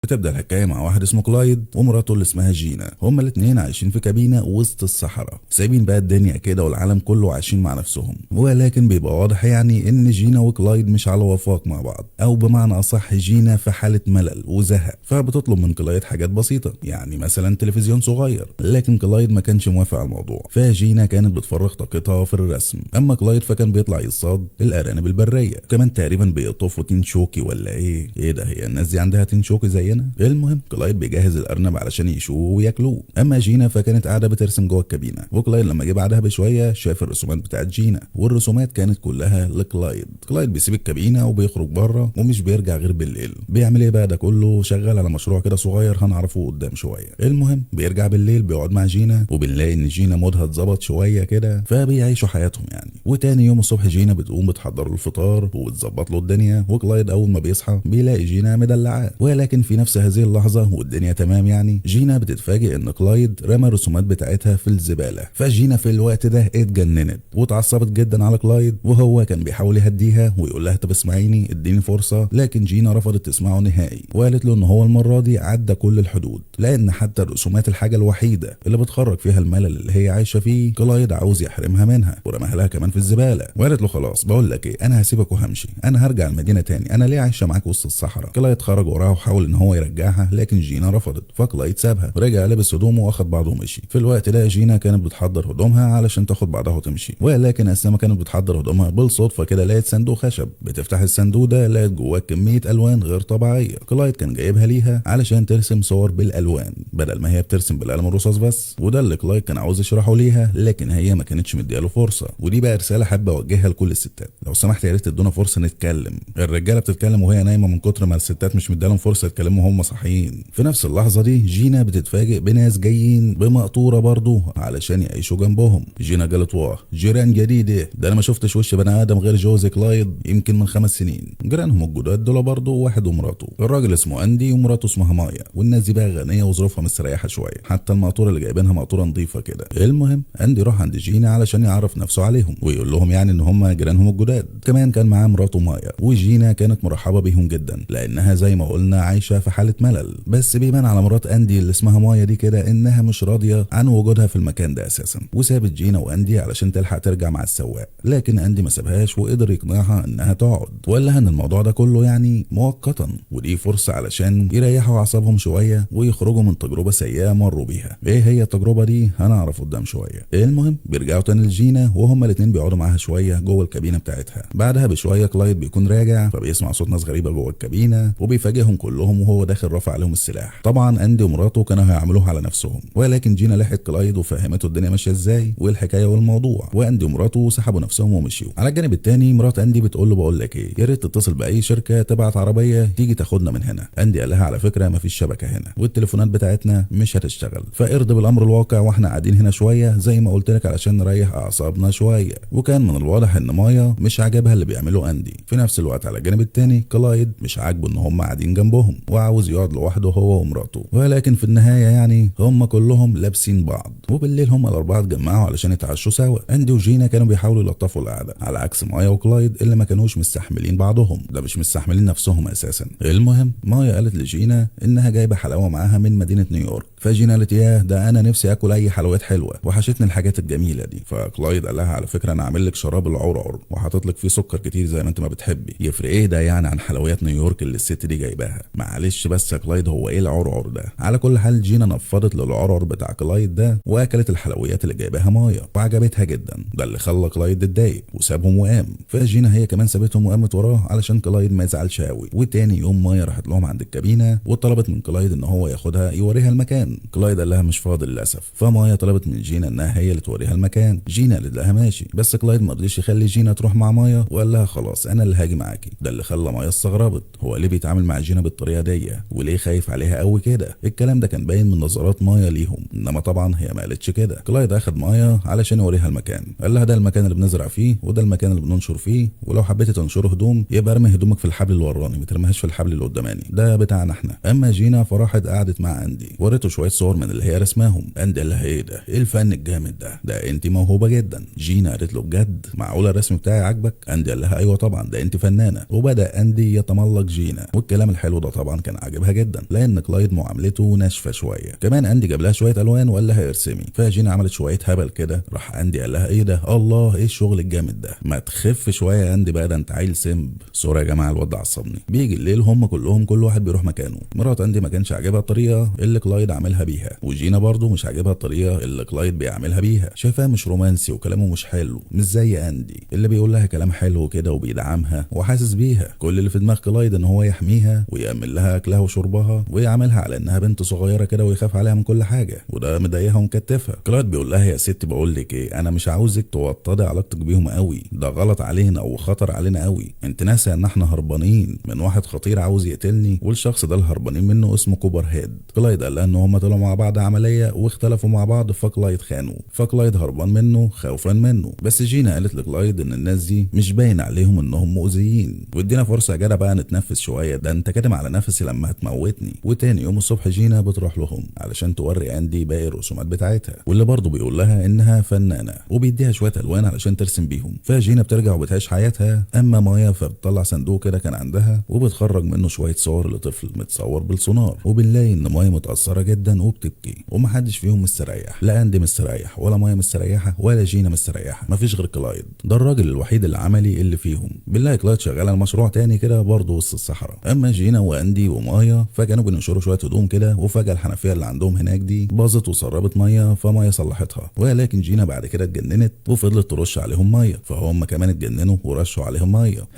بتبدأ الحكاية مع واحد اسمه كلايد ومراته اللي اسمها جينا. هما الاتنين عايشين في كابينة وسط الصحراء، سايبين بقى الدنيا كده والعالم كله عايشين مع نفسهم. ولكن بيبقى واضح يعني ان جينا وكلايد مش على وفاق مع بعض، او بمعنى اصح جينا في حالة ملل وزهق، فبتطلب من كلايد حاجات بسيطة، يعني مثلا تلفزيون صغير. لكن كلايد ما كانش موافق على الموضوع، فجينا كانت بتفرغ طاقتها في الرسم، اما كلايد فكان بيطلع يصطاد الارانب البرية، كمان تقريبا بيقطفوا تين شوكي ولا ايه ده، هي الناس دي عندها تين شوكي زينا؟ المهم كلايد بيجهز الارنب علشان يشوه وياكلوه، اما جينا فكانت قاعده بترسم جوه الكابينه. وكلايد لما جه بعدها بشويه شاف الرسومات بتاعت جينا، والرسومات كانت كلها لكلايد. كلايد بيسيب الكابينه وبيخرج بره ومش بيرجع غير بالليل. بيعمل ايه بقى ده كله؟ شغال على مشروع كده صغير هنعرفه قدام شويه. المهم بيرجع بالليل بيقعد مع جينا، وبنلاقي ان جينا مودها اتظبط شويه كده، فبيعيشوا حياتهم يعني. وتاني يوم الصبح جينا بتقوم بتحضر له الفطار وبتظبط له الدنيا، وكلايد اول ما بيصحى بيلاقي جينا مدلعاه. ولكن في نفس هذه اللحظه والدنيا تمام يعني، جينا بتتفاجئ ان كلايد رمى الرسومات بتاعتها في الزباله. فجينا في الوقت ده اتجننت واتعصبت جدا على كلايد، وهو كان بيحاول يهديها ويقول لها طب اسمعيني اديني فرصه، لكن جينا رفضت تسمعه نهائي، وقالت له ان هو المره دي عدى كل الحدود، لان حتى الرسومات الحاجه الوحيده اللي بتخرج فيها الملل اللي هي عايشه فيه كلايد عاوز يحرمها منها، ورماها لها كمان في الزباله. وقالت له خلاص بقول لك ايه، انا هسيبك وهمشي، انا هرجع المدينه تاني، انا ليه عايشه معاك وسط الصحراء؟ كلايد خرج وراها وحاول ان هو يرجعها، لكن جينا رفضت، فكلايد سابها ورجع لبس هدومه واخد بعضه ومشي. في الوقت ده جينا كانت بتحضر هدومها علشان تاخد بعضها وتمشي، ولكن اثناء ما كانت بتحضر هدومها بالصدفه كده لقيت صندوق خشب. بتفتح الصندوق ده لقيت جواه كميه الوان غير طبيعيه، كلايد كان جايبها ليها علشان ترسم صور بالالوان بدل ما هي بترسم بالقلم الرصاص بس، وده اللي كلايد كان عاوز يشرحه ليها، لكن هي ما كانتش مدياله فرصه. ودي بقى رساله حابه اوجهها لكل الستات، لو سمحت يا ريت تدونا فرصه نتكلم. الرجاله بتتكلم وهي نايمه من كتر ما الستات مش مديالهم فرصه يتكلموا وهم صاحيين. في نفس اللحظه دي جينا بتتفاجئ بناس جايين بمقطوره برضه علشان يعيشوا جنبهم. جينا قالت واه جيران جديده، ده انا ما شفتش وش بني ادم غير جوز كلايد يمكن من 5 سنين. جيرانهم الجداد دول برضه واحد ومراته، الراجل اسمه اندي ومراته اسمها مايا، والناس دي بقى غنيه وظروفها مستريحه شويه، حتى المقطوره اللي جايبينها مقطوره نظيفه كده. المهم اندي راح عند جينا علشان يعرف نفسه عليهم ويقول لهم يعني ان هم جيرانهم الجداد. كمان كان معاه مراته مايا، وجينا كانت مرحبه بيهم جدا لانها زي ما قلنا عايشه في حاله ملل. بس بيبان على مرات اندي اللي اسمها مايا دي كده انها مش راضيه عن وجودها في المكان ده اساسا، وسابت جينا واندي علشان تلحق ترجع مع السواق. لكن اندي ما سابهاش وقدر يقنعها انها تقعد، وقال لها ان الموضوع ده كله يعني مؤقتا، ودي فرصه علشان يريحوا اعصابهم شويه ويخرجوا من تجربه سيئه مروا بيها. ايه هي التجربه دي هنعرف قدام شويه. المهم بيرجعوا تاني لجينا وهما الاثنين بيقعدوا معاها شويه جوه الكابينه بتاعتها. بعدها بشويه كلايد بيكون راجع، فبيسمع صوت ناس غريبه جوه الكابينه وبيفاجئهم كلهم وهو داخل رافع عليهم السلاح. طبعا اندي ومراته كانوا هيعملوها على نفسهم، ولكن جينا لحقت كلايد وفهمته الدنيا ماشيه ازاي والحكايه والموضوع، واندي ومراته سحبوا نفسهم ومشيوا. على الجانب الثاني مرات اندي بتقول له بقول لك ايه، يا ريت تتصل باي شركه تبعت عربيه تيجي تاخدنا من هنا. اندي قال لها على فكره مفيش شبكه هنا والتليفونات بتاعتنا مش هتشتغل، فارضي بالامر الواقع واحنا قاعدين هنا شويه زي ما قلت لك علشان نريح اعصابنا شويه. وكان من الواضح ان مايا مش عاجبها اللي بيعمله اندي. في نفس الوقت على الجانب الثاني كلايد مش عاجبه ان هم قاعدين جنبهم وعاوز يقعد لوحده هو ومراته، ولكن في النهايه يعني هم كلهم لابسين بعض. وبالليل هم الاربعه اتجمعوا علشان يتعشوا سوا. اندي وجينا كانوا بيحاولوا يلطفوا القعده، على عكس مايا وكلايد اللي ما كانوش مستحملين بعضهم، ده مش مستحملين نفسهم اساسا. المهم مايا قالت لجينا انها جايبه حلاوه معاها من مدينه نيويورك، فجينا قالت ياه ده انا نفسي اكل اي حلويات حلوه وحشتني الحاجات الجميله دي. فكلايد قال لها على فكره انا عامل لك شراب العرعر وحاطط لك فيه سكر كتير زي ما انت ما بتحبي، يفرق ايه ده يعني عن حلويات نيويورك اللي الست دي جايباها؟ معلش بس يا كلايد هو ايه العرعر ده؟ على كل حال جينا نفضت للعرعر بتاع كلايد ده واكلت الحلويات اللي جايباها مايا وعجبتها جدا، ده اللي خلى كلايد اتضايق وسابهم وقام. فجينا هي كمان سابتهم وقامت وراه علشان كلايد ما يزعلش قوي. وتاني يوم مايا راحت لهم عند الكابينه وطلبت من كلايد ان هو ياخدها يوريها المكان. كلايد قال لها مش فاضي للاسف، فمايا طلبت من جينا انها هي اللي توريها المكان. جينا قالت لها ماشي، بس كلايد ما رضيش يخلي جينا تروح مع مايا وقال لها خلاص انا اللي هاجي معاكي. ده اللي خلى مايا استغربت، هو ليه بيتعامل مع جينا بالطريقه دي وليه خايف عليها قوي كده؟ الكلام ده كان باين من نظرات مايا ليهم، انما طبعا هي ما قالتش كده. كلايد اخد مايا علشان يوريها المكان، قال لها ده المكان اللي بنزرع فيه وده المكان اللي بننشر فيه، ولو حبيتي تنشر هدوم يبقى ارمي هدومك في الحبل اللي وراني ما ترميهاش في الحبل اللي قداماني، ده بتاعنا احنا. اما جينا فراحت قعدت مع اندي وريته شويه شويه صور من اللي هي رسماهم. اندي قال لها ايه ده؟ ايه الفن الجامد ده انت موهوبه جدا. جينا قالت له بجد معقوله الرسم بتاعي عاجبك؟ اندي قال لها ايوه طبعا ده انت فنانه. وبدا اندي يتملق جينا، والكلام الحلو ده طبعا كان عاجبها جدا لان كلايد معاملته ناشفه شويه. كمان اندي جاب لها شويه الوان وقال لها ارسمي، فجينا عملت شويه هبل كده. راح اندي قال لها ايه ده؟ الله ايه الشغل الجامد ده؟ ما تخف شويه يا اندي بقى، ده انت عيل سمب. سوري يا جماعه الواد عصبني. بيجي الليل هم كلهم كل واحد بيروح مكانه. مرات اندي ما كانش عاجبها الطريقه اللي كلايد عاملها بيها، وجينا برضه مش عاجبها الطريقه اللي كلايد بيعملها بيها. شايفاه مش رومانسي وكلامه مش حلو، مش زي اندي اللي بيقول لها كلام حلو كده وبيدعمها وحاسس بيها. كل اللي في دماغ كلايد ان هو يحميها ويأمن لها اكلها وشربها ويعاملها على انها بنت صغيره كده ويخاف عليها من كل حاجه، وده مضايقها ومكتفها. كلايد بيقول لها يا ستي بقول لك ايه، انا مش عاوزك توطدي علاقتك بيهم قوي، ده غلط علينا وخطر علينا قوي. انت ناسي ان احنا هربانين من واحد خطير عاوز يقتلني، والشخص ده اللي هربانين منه اسمه كوبر هيد. كلايد قال لها ان هم طلعوا مع بعض عمليه واختلفوا مع بعض، فكلايد خانه، فكلايد هربان منه خوفا منه. بس جينا قالت لكلايد ان الناس دي مش باين عليهم انهم مؤذيين، وادينا فرصه يا جدع بقى نتنفس شويه، ده انت كاتم على نفسي لما هتموتني. وتاني يوم الصبح جينا بتروح لهم علشان توري اندي باقي الرسومات بتاعتها، واللي برضه بيقول لها انها فنانه وبيديها شويه الوان علشان ترسم بيهم. فجينا بترجع وبتعيش حياتها. اما مايا فبتطلع صندوق كده كان عندها وبتخرج منه شويه صور لطفل متصور بالسونار، وبنلاقي ان مايا متاثره جدا وبتبكي، ومحدش فيهم مستريح، لا اندي مستريح ولا مايا مستريحه ولا جينا مستريحه، مفيش غير كلايد، ده الراجل الوحيد العملي اللي فيهم. بنلاقي كلايد شغال على مشروع تاني كده برضه وسط الصحراء. اما جينا واندي ومايا فكانوا بينشروا شويه هدوم كده، وفجاه الحنفيه اللي عندهم هناك دي باظت وسربت ميه، فمايا صلحتها. ولكن جينا بعد كده اتجننت وفضلت ترش عليهم ميه، فهم كمان اتجننوا ورشوا عليهم ميه.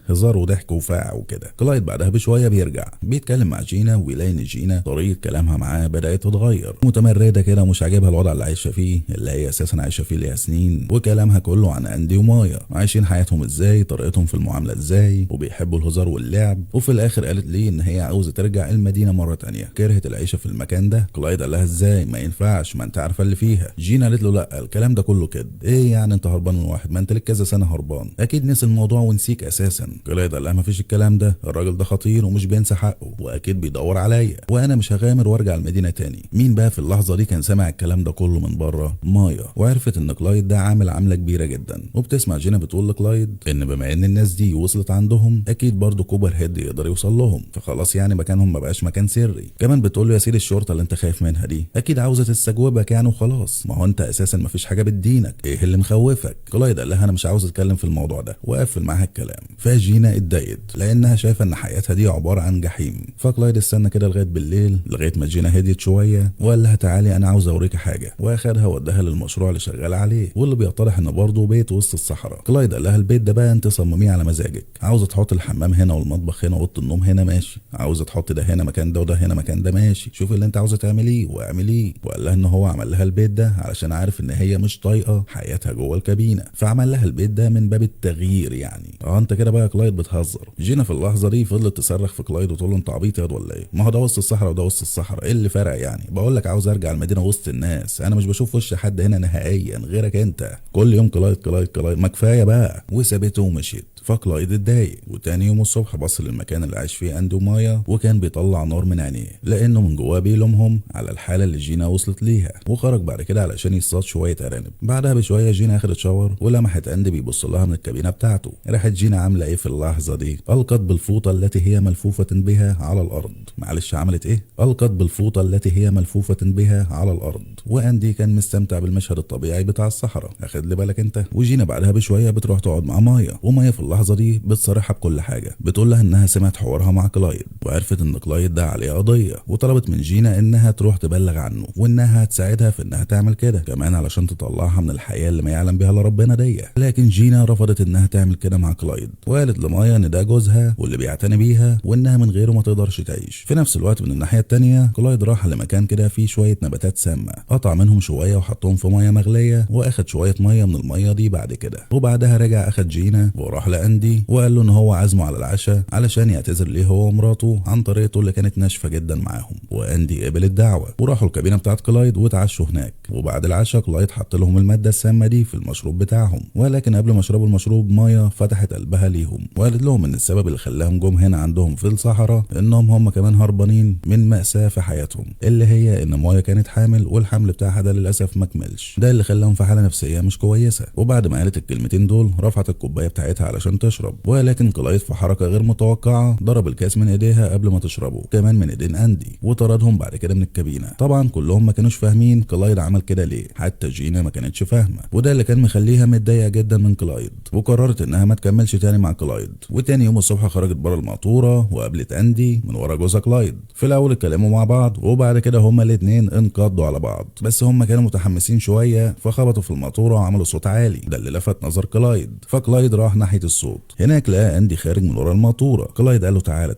هزار وضحك وفاع وكده. كلايد بعدها بشويه بيرجع بيتكلم مع جينا، ويلاقي ان جينا طريقه كلامها معاه بدات تتغير، متمرده كده ومش عاجبها الوضع اللي عايشه فيه، اللي هي اساسا عايشه فيه ليها سنين، وكلامها كله عن اندي ومايا عايشين حياتهم ازاي، طريقتهم في المعامله ازاي، وبيحبوا الهزار واللعب. وفي الاخر قالت ليه ان هي عاوزه ترجع المدينه مره تانية، كرهت العيشه في المكان ده. كلايد قال لها ازاي ما ينفعش، ما انت عارفه اللي فيها. جينا قالت له لا الكلام ده كله كده، ايه يعني انت هربان من واحد؟ ما انت لك كذا سنه هربان، اكيد نسي الموضوع ونسيك اساسا. كلايد قال لها ما فيش الكلام ده، الراجل ده خطير ومش بينسى حقه، واكيد بيدور عليا، وانا مش هغامر وارجع المدينه تاني. مين بقى في اللحظه دي كان سامع الكلام ده كله من بره؟ مايا، وعرفت ان كلايد ده عامل عمله كبيره جدا. وبتسمع جينا بتقول لكلايد ان بما ان الناس دي وصلت عندهم اكيد برضه كوبر هيد يقدر يوصل لهم، فخلاص يعني مكانهم ما بقاش مكان سري. كمان بتقول له يا سيدي الشرطه اللي انت خايف منها دي اكيد عاوزه تستجوبك يعني وخلاص، ما هو انت اساسا ما فيش حاجه بتدينك، ايه اللي مخوفك؟ كلايد قال لها انا مش عاوز اتكلم في الموضوع ده، وقفل معاها الكلام. فجينا اتضايقت لانها شايفه ان حياتها دي عباره عن جحيم. فكلايد استنى كده لغايه بالليل لغايه ما جينا هديت شويه، وقال لها تعالي انا عاوز اوريكي حاجه، واخدها وداها للمشروع اللي شغاله عليه، واللي بيتضح ان برضه بيت وسط الصحراء. كلايد قال لها البيت ده بقى انت صمميه على مزاجك، عاوزه تحط الحمام هنا والمطبخ هنا واوضه النوم هنا ماشي، عاوزه تحط ده هنا مكان ده وده هنا مكان ده ماشي، شوفي اللي انت عاوزه تعمليه واعمليه. وقال لها ان هو عمل لها البيت ده علشان عارف ان هي مش طايقه حياتها جوه الكابينه، فعمل لها البيت ده من باب التغيير يعني. انت كده بقى يا كلايد بتهزر. جينا في اللحظه دي فضلت تصرخ في كلايد وتقول له انت عبيط ياض ولا ايه؟ ما هو ده وسط الصحراء وده وسط الصحراء، ايه اللي فرق يعني؟ بقول لك عاوز ارجع المدينه وسط الناس، انا مش بشوف وش حد هنا نهائيا غيرك انت، كل يوم كلايد كلايد كلايد، ما كفايه بقى. وسابته ومشيت. فكلايد اتضايق، وتاني يوم الصبح بص للمكان اللي عايش فيه اندي ومايا، وكان بيطلع نار من عينيه لانه من جواه بيلومهم على الحاله اللي جينا وصلت ليها. وخرج بعد كده علشان يصطاد شويه ارانب. بعدها بشويه جينا اخدت شاور ولمحت اندي بيبص لها من الكابينه بتاعته. راحت جينا عامله ايه في اللحظه دي؟ القت بالفوطه التي هي ملفوفه بها على الارض. معلش عملت ايه؟ القت بالفوطه التي هي ملفوفه بها على الارض. واندي كان مستمتع بالمشهد الطبيعي بتاع الصحراء، اخد لي بالك انت. وجينا بعدها بشويه بتروح تقعد مع مايا، ومايا في اللحظه دي بتصارحها بكل حاجه، بتقول لها انها سمعت حوارها مع كلايد وعرفت ان كلايد ده عليه قضيه، وطلبت من جينا انها تروح تبلغ عنه، وانها هتساعدها في انها تعمل كده كمان علشان تطلعها من الحياه اللي ما يعلم بها الا ربنا دي. لكن جينا رفضت انها تعمل كده مع كلايد، وقالت لمايا ان ده جوزها واللي بيعتني بيها، وانها من غيره ما تقدرش تعيش. في نفس الوقت من الناحيه التانيه كلايد راح لمكان كده فيه شويه نباتات سامه، قطع منهم شويه وحطهم في ميه مغليه، واخد شويه ميه من الميه دي بعد كده. وبعدها رجع اخد جينا وراح لقى لاندي وقال له ان هو عازمه على العشاء علشان يعتذر ليه هو ومراته عن طريقته اللي كانت ناشفه جدا معاهم. واندي قبل الدعوه وراحوا الكابينه بتاعت كلايد واتعشوا هناك. وبعد العشاء كلايد حط لهم الماده السامه دي في المشروب بتاعهم، ولكن قبل ما يشربوا المشروب مايا فتحت قلبها ليهم وقالت لهم ان السبب اللي خلاهم جم هنا عندهم في الصحراء انهم هم كمان هربانين من مأساة في حياتهم، اللي هي ان مايا كانت حامل والحمل بتاعها ده للاسف ما كملش. ده اللي خلاهم في حاله نفسيه مش كويسه. وبعد ما قالت الكلمتين دول رفعت الكوبايه بتاعتها علشان تشرب، ولكن كلايد في حركه غير متوقعه ضرب الكاس من ايديها قبل ما تشربه، كمان من ايدين اندي، وطردهم بعد كده من الكابينه. طبعا كلهم ما كانوش فاهمين كلايد عمل كده ليه، حتى جينا ما كانتش فاهمه، وده اللي كان مخليها متضايقه جدا من كلايد، وقررت انها ما تكملش تاني مع كلايد. وتاني يوم الصبح خرجت بره المقطوره وقابلت اندي من ورا جوزها كلايد. في الاول اتكلموا مع بعض وبعد كده هما الاتنين انقضوا على بعض، بس هما كانوا متحمسين شويه فخبطوا في المقطوره وعملوا صوت عالي، ده اللي لفت نظر كلايد. فكلايد راح ناحيه الصوت. هناك لقى اندي خارج من ورا المقطوره. كلايد قال له تعالى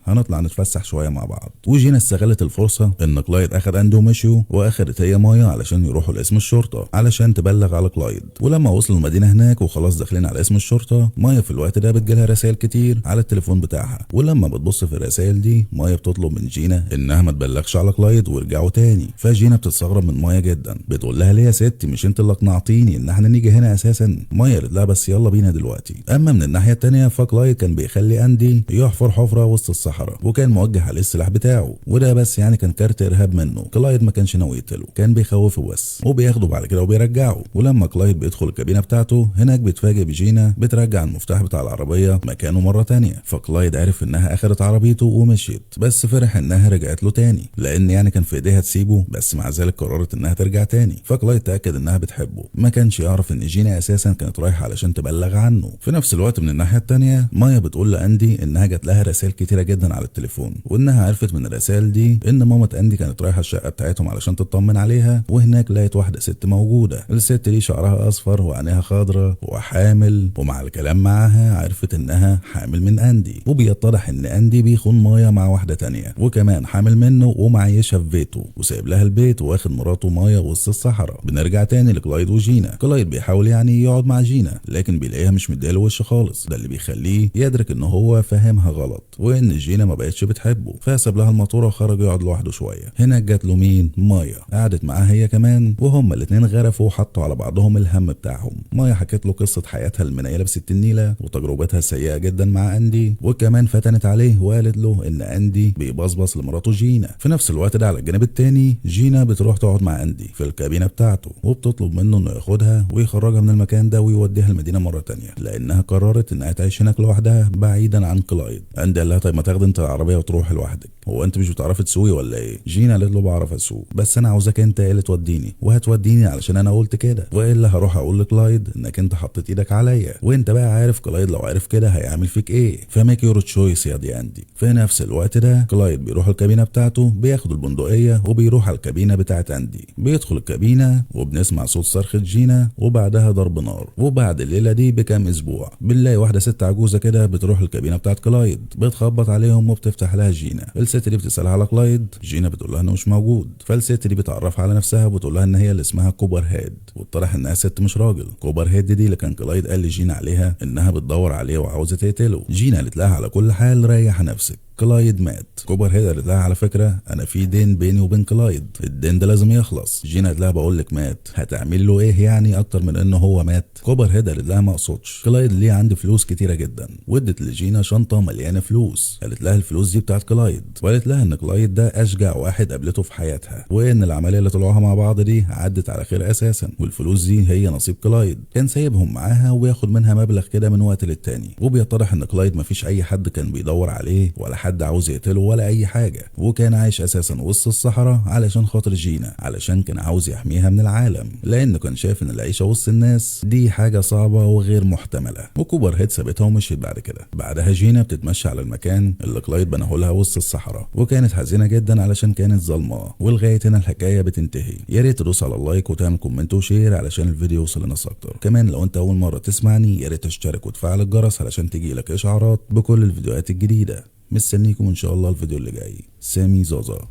هنطلع نتفسح شويه مع بعض. وجينا استغلت الفرصه ان كلايد اخد اندي ومشيوا، واخدت هي مايا علشان يروحوا لاسم الشرطه علشان تبلغ على كلايد. ولما وصلوا المدينه هناك وخلاص داخلين على اسم الشرطه، مايا في الوقت ده بتجيلها رسائل كتير على التليفون بتاعها، ولما بتبص في الرسائل دي مايا بتطلب من جينا انها ما تبلغش على كلايد ويرجعوا تاني. فجينا بتستغرب من مايا جدا، بتقول لها ليه يا ستي مش انت اللي اقنعتيني ان احنا نيجي هنا اساسا؟ مايا قالت لها بس يلا بينا دلوقتي. اما من الناحيه التانيه فكلايد كان بيخلي اندي يحفر حفره وسط الصحراء، وكان موجه عليه السلاح بتاعه، وده بس يعني كان كارت ارهاب منه. كلايد ما كانش ناوي يقتله، كان بيخوفه بس، وبياخده بعد كده وبيرجعه. ولما كلايد بيدخل الكابينه بتاعته هناك بيتفاجئ بجينا بترجع المفتاح بتاع العربيه مكانه مره تانيه. فكلايد عرف انها اخدت عربيته ومشيت، بس فرح انها رجعت له تاني لان يعني كان في ايديها تسيبه، بس مع ذلك قررت انها ترجع تاني. فكلايد تاكد انها بتحبه، ما كانش يعرف ان جينا اساسا كانت رايحه علشان تبلغ عنه. في نفس الوقت من الناحيه التانيه مايا بتقول لاندي انها جات لها رسائل كتيره جدا على التليفون، وانها عرفت من الرسائل دي ان ماما اندي كانت رايحه الشقه بتاعتهم علشان تطمن عليها، وهناك لقيت واحده ست موجوده. الست دي شعرها اصفر وعينيها خضراء وحامل، ومع الكلام معاها عرفت انها حامل من اندي، وبيتضح ان اندي بيخون مايا مع واحده تانيه وكمان حامل منه ومعيشها في بيته وسايب لها البيت واخد مراته مايا وسط الصحراء. بنرجع تاني لكلايد وجينا. كلايد بيحاول يعني يقعد مع جينا لكن بيلاقيها مش مديله وش خالص، ده اللي بيخليه يدرك ان هو فاهمها غلط وان جينا ما بقتش بتحبه، فساب لها الموتوره وخرج يقعد لوحده شويه. هناك جات له مين؟ مايا، قعدت معاها هي كمان، وهما الاتنين غرفوا وحطوا على بعضهم الهم بتاعهم. مايا حكت له قصه حياتها المنيله بست النيله وتجربتها السيئه جدا مع اندي، وكمان فتنت عليه وقالت له ان اندي بيبصبص لمراته جينا. في نفس الوقت ده على الجانب التاني جينا بتروح تقعد مع اندي في الكابينه بتاعته، وبتطلب منه انه ياخدها ويخرجها من المكان ده ويوديها المدينه مره تانيه لانها قررت انها تعيش هناك لوحدها بعيدا عن كلايد. اندي قال لها طيب ما تاخد انت العربيه وتروح لوحدك، هو انت مش بتعرفي تسوقي ولا ايه؟ جينا قالت له بعرف اسوق، بس انا عاوزاك انت اللي توديني، وهتوديني علشان انا قلت كده، والا هروح اقول لكلايد انك انت حطيت ايدك عليا، وانت بقى عارف كلايد لو عرف كده هيعمل فيك ايه، فميك يور تشويس يا دي اندي. في نفس الوقت ده كلايد بيروح الكابينه بتاعته، بياخد البندقيه وبيروح على الكابينه بتاعت اندي. بيدخل الكابينه وبنسمع صوت صرخه جينا وبعدها ضرب نار. وبعد الليله دي بكام اسبوع بنلاقي واحده ست عجوزه كده بتروح الكابينه بتاعت كلايد، بتخبط عليهم وبتفتح لها جينا. الست دي بتسالها على كلايد، جينا بتقول لها انه مش موجود. فالست دي بتعرف على نفسها وبتقول لها ان هي اللي اسمها كوبر هيد، واتضح انها ست مش راجل. كوبر هيد دي اللي كان كلايد قال لجينا عليها انها بتدور عليه وعاوزه تقتله. جينا قالت لها على كل حال ريح نفسك، كلايد مات. كوبر هيد قالت لها على فكره انا في دين بيني وبين كلايد، الدين ده لازم يخلص. جينا قالت لها بقول لك مات، هتعمل له ايه يعني اكتر من انه هو مات؟ كوبر هيد قالت لها ما اقصدش، كلايد ليه عندي فلوس كتيره جدا، وادت لجينا شنطه مليانه فلوس. قالت لها الفلوس دي بتاعت كلايد، وقالت لها ان كلايد ده اشجع واحد قابلته في حياتها، وان العمليه اللي طلعوها مع بعض دي عدت على خير اساسا، والفلوس دي هي نصيب كلايد، كان سايبهم معاها وياخد منها مبلغ كده من وقت للتاني. وبيتضح ان كلايد مفيش اي حد كان بيدور عليه ولا حد عاوز يقتله ولا اي حاجه، وكان عايش اساسا وسط الصحراء علشان خاطر جينا، علشان كان عاوز يحميها من العالم، لانه كان شايف ان العيشه وسط الناس دي حاجه صعبه وغير محتمله. وكوبر هيد سابتها ومشيت بعد كده. بعدها جينا بتتمشى على المكان اللي كلايد بناه لها وسط الصحراء، وكانت حزينه جدا علشان كانت ظلمه. ولغايه هنا الحكايه بتنتهي. يا ريت تدوس على اللايك وتعمل كومنت وشير علشان الفيديو يوصل لناس اكتر. كمان لو انت اول مره تسمعني يا ريت تشترك وتفعل الجرس علشان تجيلك اشعارات بكل الفيديوهات الجديده. مستنيكم ان شاء الله الفيديو اللي جاي. سامي زازا.